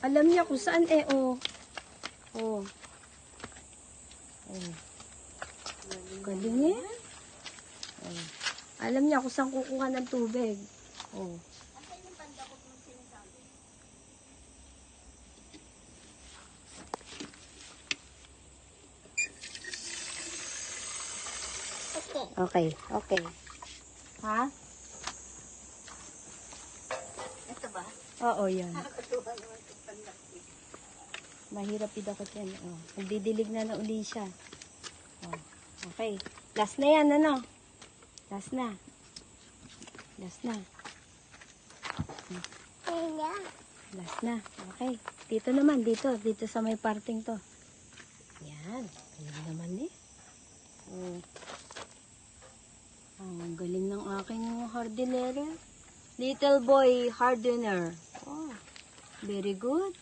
Alam niya kung saan eh, oh. Oh. Oh. Galing eh. Oh. Alam niya kung saan kukuha ng tubig. Oh. Okay, okay. Ha? Ito ba? Oo, yan. Nakakatuwa naman itong panlaki. Mahirap idakot yan. Oh. Nagdidilig na uli siya. Oh. Okay. Last na yan, ano? Last na. Last na. Last na. Okay. Dito naman, dito. Dito sa may parting to. Yan. Ayan naman eh. Oh. Ang galing ng aking hardinera. Little boy hardener. Oh. Very good.